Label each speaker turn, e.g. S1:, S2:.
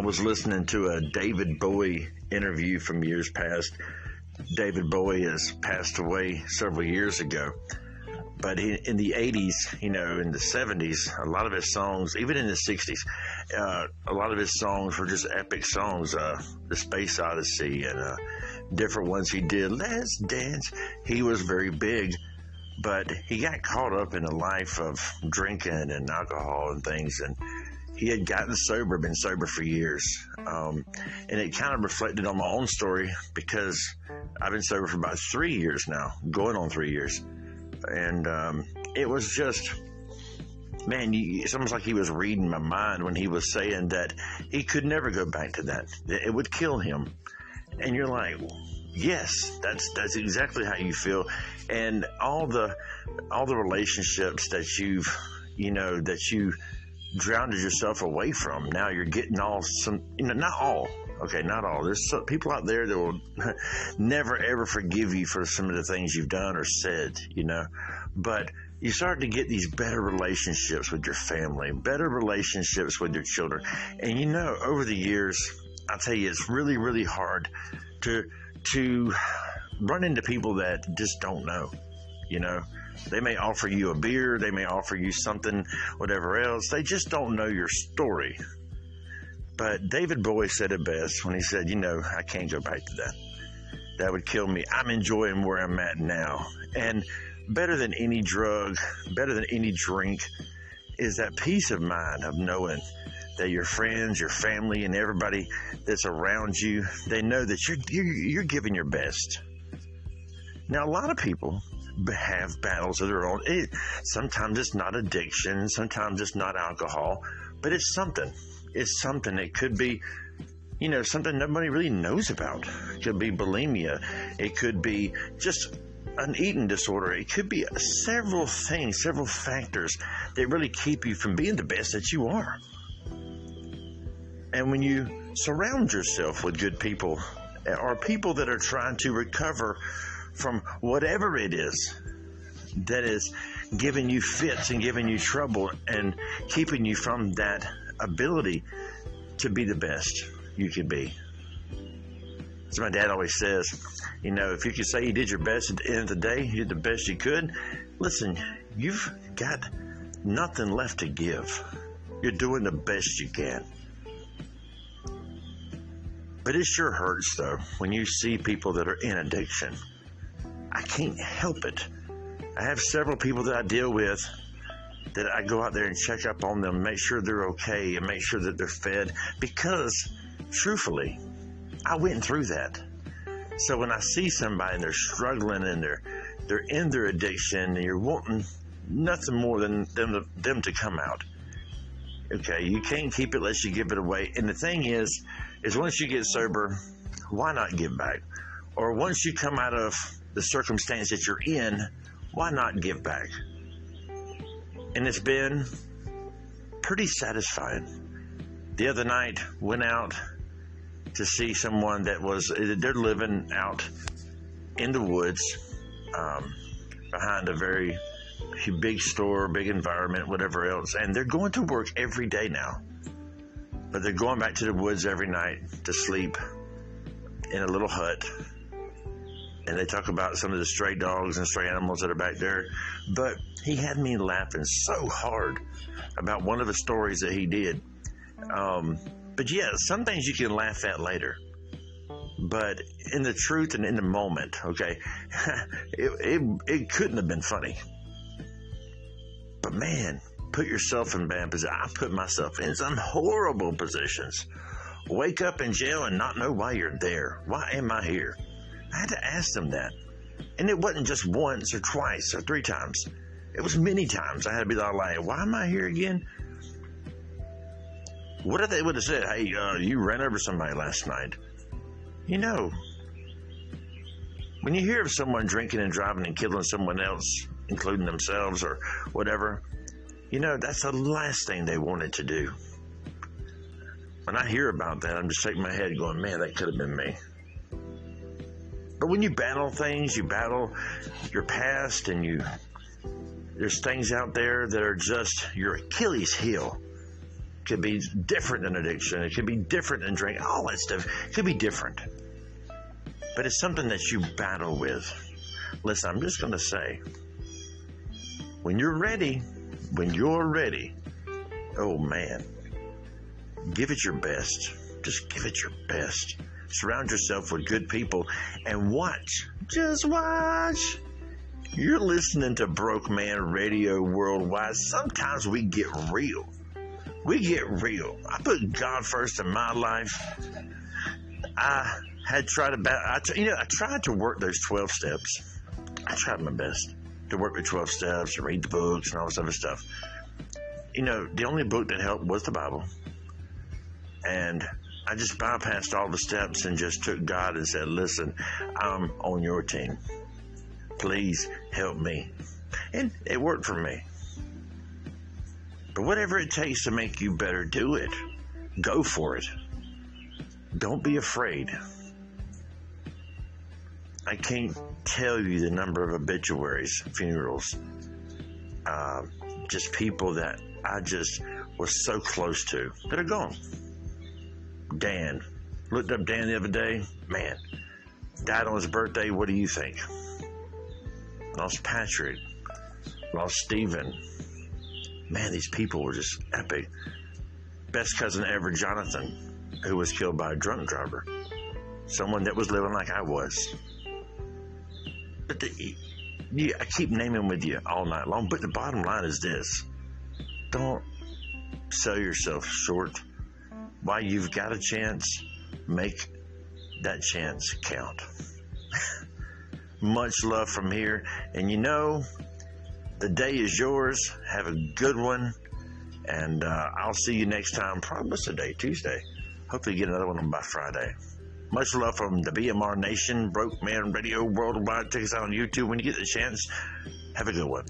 S1: was listening to a David Bowie interview from years past. David Bowie has passed away several years ago. But in the 80s, in the 70s, a lot of his songs, even in the 60s, a lot of his songs were just epic songs. The Space Odyssey and different ones he did. Let's Dance. He was very big, but he got caught up in a life of drinking and alcohol and things, and he had gotten sober, been sober for years. And it kind of reflected on my own story because I've been sober for about 3 years now, going on 3 years. And it was just, man, it's almost like he was reading my mind when he was saying that he could never go back to that. It would kill him. And you're like, yes, that's exactly how you feel. And all the relationships that you drowned yourself away from, now you're getting all not all. Okay, not all. There's some people out there that will never, ever forgive you for some of the things you've done or said, But you start to get these better relationships with your family, better relationships with your children. And, over the years, I'll tell you, it's really, really hard to run into people that just don't know, They may offer you a beer. They may offer you something, whatever else. They just don't know your story. But David Bowie said it best when he said, I can't go back to that. That would kill me. I'm enjoying where I'm at now. And better than any drug, better than any drink, is that peace of mind of knowing that your friends, your family, and everybody that's around you, they know that you're giving your best. Now, a lot of people have battles of their own. Sometimes it's not addiction. Sometimes it's not alcohol. But it's something. It's something. It could be, something nobody really knows about. It could be bulimia. It could be just an eating disorder. It could be several things, several factors that really keep you from being the best that you are. And when you surround yourself with good people, or people that are trying to recover from whatever it is that is giving you fits and giving you trouble and keeping you from that ability to be the best you can be. As my dad always says, if you could say you did your best at the end of the day, you did the best you could, listen, you've got nothing left to give. You're doing the best you can. But it sure hurts, though, when you see people that are in addiction. I can't help it. I have several people that I deal with that I go out there and check up on them, make sure they're okay, and make sure that they're fed, because, truthfully, I went through that. So when I see somebody and they're struggling and they're in their addiction and you're wanting nothing more than them to come out. Okay, you can't keep it unless you give it away. And the thing is once you get sober, why not give back? Or once you come out of the circumstance that you're in, why not give back? And it's been pretty satisfying. The other night, went out to see someone they're living out in the woods, behind a very big store, big environment, whatever else. And they're going to work every day now. But they're going back to the woods every night to sleep in a little hut. And they talk about some of the stray dogs and stray animals that are back there. But he had me laughing so hard about one of the stories that he did. But yeah, some things you can laugh at later. But in the truth and in the moment, okay, it couldn't have been funny. But man, put yourself in bad position. I put myself in some horrible positions. Wake up in jail and not know why you're there. Why am I here? I had to ask them that. And it wasn't just once or twice or 3 times. It was many times. I had to be like, why am I here again? What if they would have said, hey, you ran over somebody last night? When you hear of someone drinking and driving and killing someone else, including themselves or whatever, that's the last thing they wanted to do. When I hear about that, I'm just shaking my head going, man, that could have been me. But when you battle things, you battle your past, and there's things out there that are just your Achilles heel. could be different than addiction. It could be different than drink. All that stuff could be different. But it's something that you battle with. Listen, I'm just going to say, when you're ready, oh man, give it your best. Just give it your best. Surround yourself with good people and watch. Just watch. You're listening to Brokeman Radio Worldwide. Sometimes we get real. We get real. I put God first in my life. I tried to work those 12 steps. I tried my best to work with 12 steps, to read the books and all this other stuff. The only book that helped was the Bible. And I just bypassed all the steps and just took God and said, listen, I'm on your team. Please help me. And it worked for me. But whatever it takes to make you better, do it. Go for it. Don't be afraid. I can't tell you the number of obituaries, funerals, just people that I just was so close to that are gone. Dan. Looked up Dan the other day. Man, died on his birthday. What do you think? Lost Patrick. Lost Stephen. Man, these people were just epic. Best cousin ever, Jonathan, who was killed by a drunk driver. Someone that was living like I was. But I keep naming with you all night long, but the bottom line is this. Don't sell yourself short. While you've got a chance, make that chance count. Much love from here. And the day is yours. Have a good one. And I'll see you next time. Probably what's the day? Tuesday. Hopefully get another one by Friday. Much love from the BMR Nation, Brokeman Radio Worldwide. Check us out on YouTube when you get the chance. Have a good one.